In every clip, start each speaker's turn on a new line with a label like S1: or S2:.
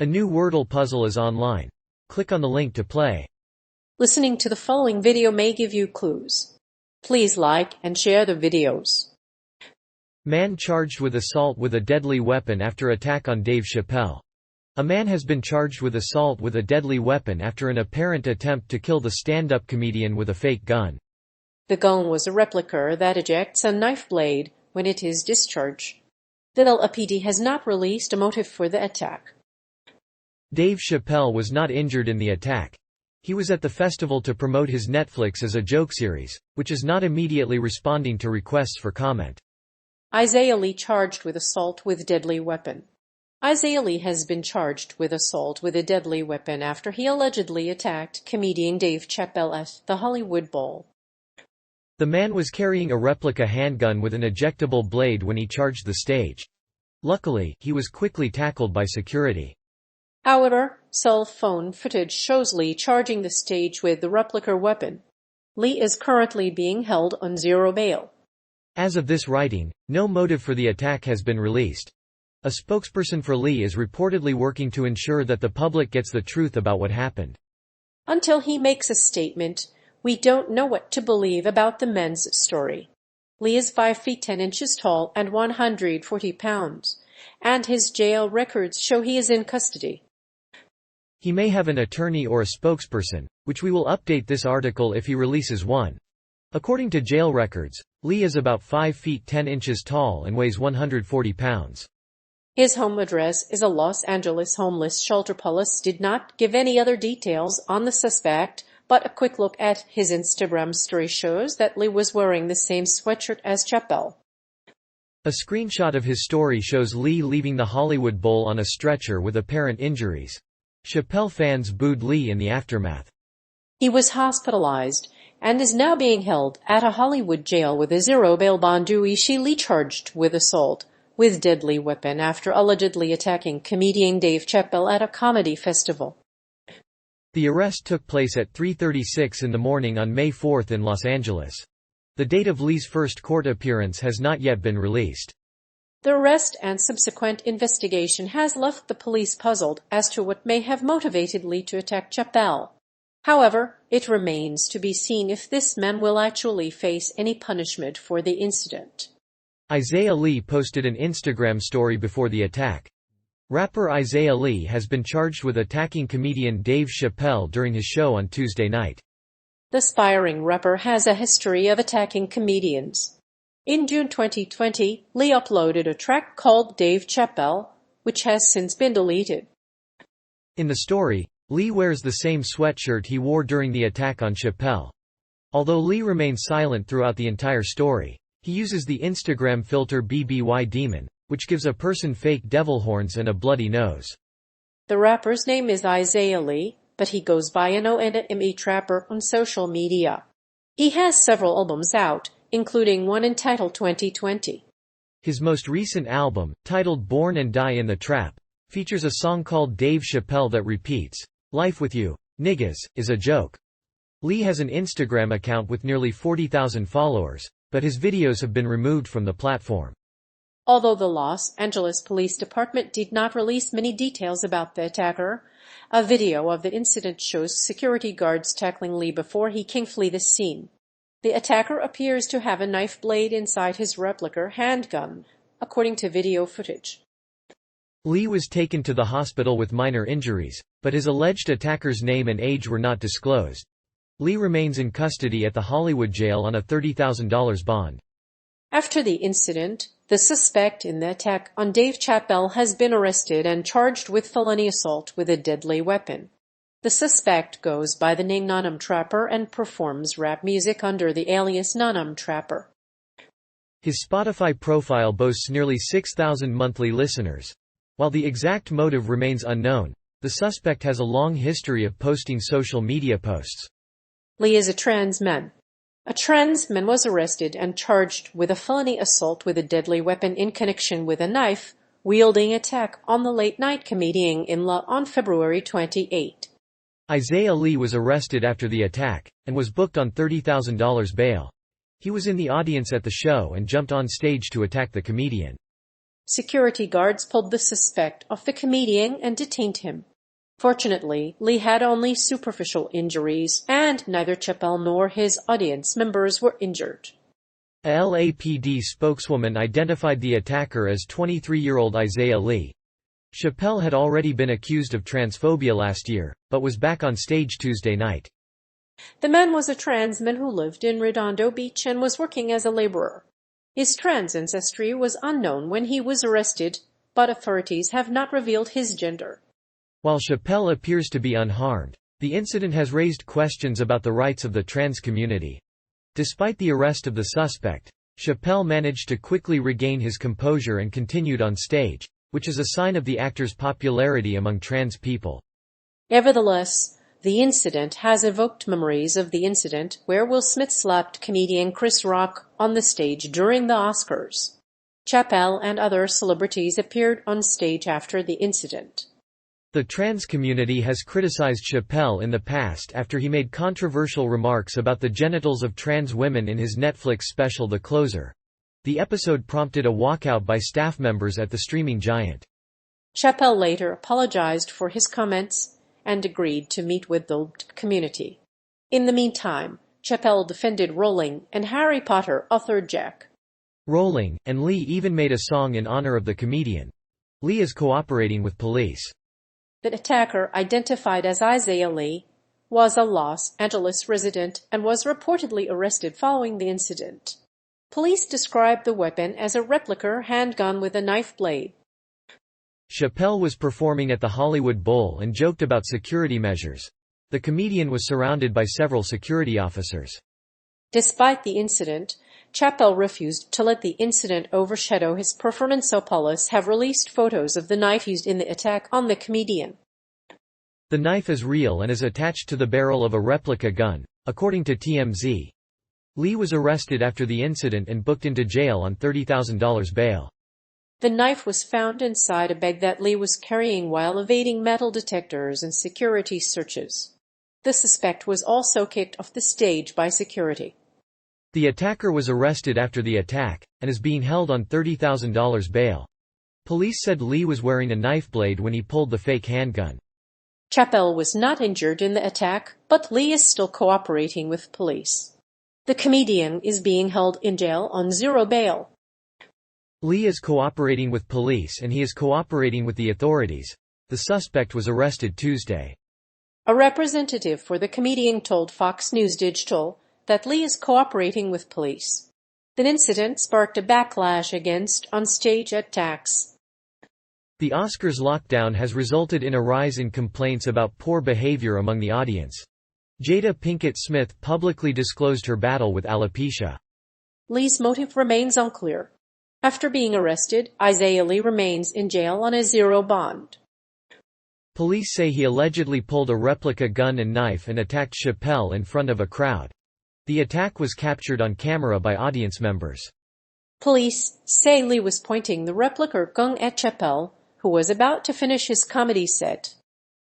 S1: A new Wordle puzzle is online. Click on the link to play.
S2: Listening to the following video may give you clues. Please like and share the videos.
S1: Man charged with assault with a deadly weapon after attack on Dave Chappelle. A man has been charged with assault with a deadly weapon after an apparent attempt to kill the stand-up comedian with a fake gun.
S2: The gun was a replica that ejects a knife blade when it is discharged. The LAPD has not released a motive for the attack.
S1: Dave Chappelle was not injured in the attack. He was at the festival to promote his Netflix as a joke series, which is not immediately responding to requests for comment.
S2: Isaiah Lee charged with assault with deadly weapon. Isaiah Lee has been charged with assault with a deadly weapon after he allegedly attacked comedian Dave Chappelle at the Hollywood Bowl.
S1: The man was carrying a replica handgun with an ejectable blade when he charged the stage. Luckily, he was quickly tackled by security.
S2: However, cell phone footage shows Lee charging the stage with the replica weapon. Lee is currently being held on zero bail.
S1: As of this writing, no motive for the attack has been released. A spokesperson for Lee is reportedly working to ensure that the public gets the truth about what happened.
S2: Until he makes a statement, we don't know what to believe about the men's story. Lee is 5 feet 10 inches tall and 140 pounds, and his jail records show he is in custody.
S1: He may have an attorney or a spokesperson, which we will update this article if he releases one. According to jail records, Lee is about 5 feet 10 inches tall and weighs 140 pounds.
S2: His home address is a Los Angeles homeless shelter. Police did not give any other details on the suspect, but a quick look at his Instagram story shows that Lee was wearing the same sweatshirt as Chappelle.
S1: A screenshot of his story shows Lee leaving the Hollywood Bowl on a stretcher with apparent injuries. Chappelle fans booed Lee in the aftermath.
S2: He was hospitalized and is now being held at a Hollywood jail with a zero bail bond. Lee charged with assault with deadly weapon after allegedly attacking comedian Dave Chappelle at a comedy festival.
S1: The arrest took place at 3:36 in the morning on May 4 in Los Angeles. The date of Lee's first court appearance has not yet been released.
S2: The arrest and subsequent investigation has left the police puzzled as to what may have motivated Lee to attack Chappelle. However, it remains to be seen if this man will actually face any punishment for the incident.
S1: Isaiah Lee posted an Instagram story before the attack. Rapper Isaiah Lee has been charged with attacking comedian Dave Chappelle during his show on Tuesday night.
S2: The aspiring rapper has a history of attacking comedians. In June 2020, Lee uploaded a track called Dave Chappelle, which has since been deleted.
S1: In the story, Lee wears the same sweatshirt he wore during the attack on Chappelle. Although Lee remains silent throughout the entire story, he uses the Instagram filter BBY Demon, which gives a person fake devil horns and a bloody nose.
S2: The rapper's name is Isaiah Lee, but he goes by Anonymous Trapper on social media. He has several albums out, including one entitled 2020.
S1: His most recent album, titled Born and Die in the Trap, features a song called Dave Chappelle that repeats, "Life with you, niggas, is a joke." Lee has an Instagram account with nearly 40,000 followers, but his videos have been removed from the platform.
S2: Although the Los Angeles Police Department did not release many details about the attacker, a video of the incident shows security guards tackling Lee before he can flee the scene. The attacker appears to have a knife blade inside his replica handgun, according to video footage.
S1: Lee was taken to the hospital with minor injuries, but his alleged attacker's name and age were not disclosed. Lee remains in custody at the Hollywood jail on a $30,000 bond.
S2: After the incident, the suspect in the attack on Dave Chappelle has been arrested and charged with felony assault with a deadly weapon. The suspect goes by the name Untitled Chapter and performs rap music under the alias Untitled Chapter.
S1: His Spotify profile boasts nearly 6,000 monthly listeners. While the exact motive remains unknown, the suspect has a long history of posting social media posts.
S2: Lee is a trans man. A trans man was arrested and charged with a felony assault with a deadly weapon in connection with a knife-wielding attack on the late-night comedian in La on February 28.
S1: Isaiah Lee was arrested after the attack, and was booked on $30,000 bail. He was in the audience at the show and jumped on stage to attack the comedian.
S2: Security guards pulled the suspect off the comedian and detained him. Fortunately, Lee had only superficial injuries, and neither Chappelle nor his audience members were injured.
S1: A LAPD spokeswoman identified the attacker as 23-year-old Isaiah Lee. Chappelle had already been accused of transphobia last year, but was back on stage Tuesday night.
S2: The man was a trans man who lived in Redondo Beach and was working as a laborer. His trans ancestry was unknown when he was arrested, but authorities have not revealed his gender.
S1: While Chappelle appears to be unharmed, the incident has raised questions about the rights of the trans community. Despite the arrest of the suspect, Chappelle managed to quickly regain his composure and continued on stage, which is a sign of the actor's popularity among trans people.
S2: Nevertheless, the incident has evoked memories of the incident where Will Smith slapped comedian Chris Rock on the stage during the Oscars. Chappelle and other celebrities appeared on stage after the incident.
S1: The trans community has criticized Chappelle in the past after he made controversial remarks about the genitals of trans women in his Netflix special The Closer. The episode prompted a walkout by staff members at the streaming giant.
S2: Chappelle later apologized for his comments and agreed to meet with the community. In the meantime, Chappelle defended Rowling and Harry Potter author Jack
S1: Rowling and Lee even made a song in honor of the comedian. Lee is cooperating with police.
S2: The attacker, identified as Isaiah Lee, was a Los Angeles resident and was reportedly arrested following the incident. Police described the weapon as a replica handgun with a knife blade.
S1: Chappelle was performing at the Hollywood Bowl and joked about security measures. The comedian was surrounded by several security officers.
S2: Despite the incident, Chappelle refused to let the incident overshadow his performance, so police have released photos of the knife used in the attack on the comedian.
S1: The knife is real and is attached to the barrel of a replica gun, according to TMZ. Lee was arrested after the incident and booked into jail on $30,000 bail.
S2: The knife was found inside a bag that Lee was carrying while evading metal detectors and security searches. The suspect was also kicked off the stage by security.
S1: The attacker was arrested after the attack, and is being held on $30,000 bail. Police said Lee was wearing a knife blade when he pulled the fake handgun.
S2: Chappelle was not injured in the attack, but Lee is still cooperating with police. The comedian is being held in jail on zero bail.
S1: Lee is cooperating with police and he is cooperating with the authorities. The suspect was arrested Tuesday.
S2: A representative for the comedian told Fox News Digital that Lee is cooperating with police. The incident sparked a backlash against on-stage attacks.
S1: The Oscars lockdown has resulted in a rise in complaints about poor behavior among the audience. Jada Pinkett Smith publicly disclosed her battle with alopecia.
S2: Lee's motive remains unclear. After being arrested, Isaiah Lee remains in jail on a zero bond.
S1: Police say he allegedly pulled a replica gun and knife and attacked Chappelle in front of a crowd. The attack was captured on camera by audience members.
S2: Police say Lee was pointing the replica gun at Chappelle, who was about to finish his comedy set.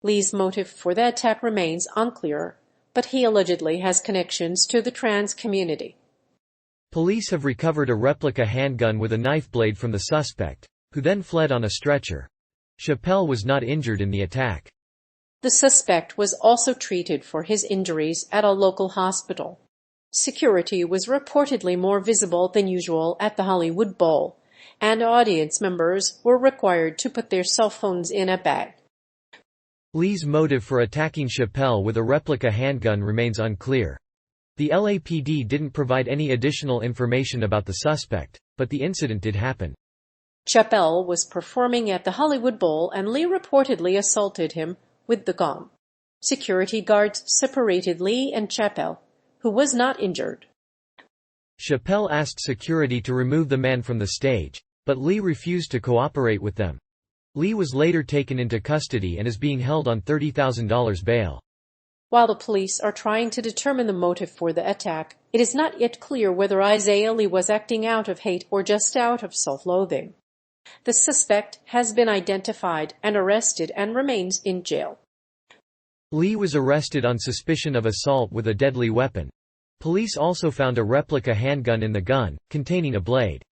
S2: Lee's motive for the attack remains unclear, but he allegedly has connections to the trans community.
S1: Police have recovered a replica handgun with a knife blade from the suspect, who then fled on a stretcher. Chappelle was not injured in the attack.
S2: The suspect was also treated for his injuries at a local hospital. Security was reportedly more visible than usual at the Hollywood Bowl, and audience members were required to put their cell phones in a bag.
S1: Lee's motive for attacking Chappelle with a replica handgun remains unclear. The LAPD didn't provide any additional information about the suspect, but the incident did happen.
S2: Chappelle was performing at the Hollywood Bowl and Lee reportedly assaulted him with the gun. Security guards separated Lee and Chappelle, who was not injured.
S1: Chappelle asked security to remove the man from the stage, but Lee refused to cooperate with them. Lee was later taken into custody and is being held on $30,000 bail.
S2: While the police are trying to determine the motive for the attack, it is not yet clear whether Isaiah Lee was acting out of hate or just out of self-loathing. The suspect has been identified and arrested and remains in jail.
S1: Lee was arrested on suspicion of assault with a deadly weapon. Police also found a replica handgun in the gun, containing a blade.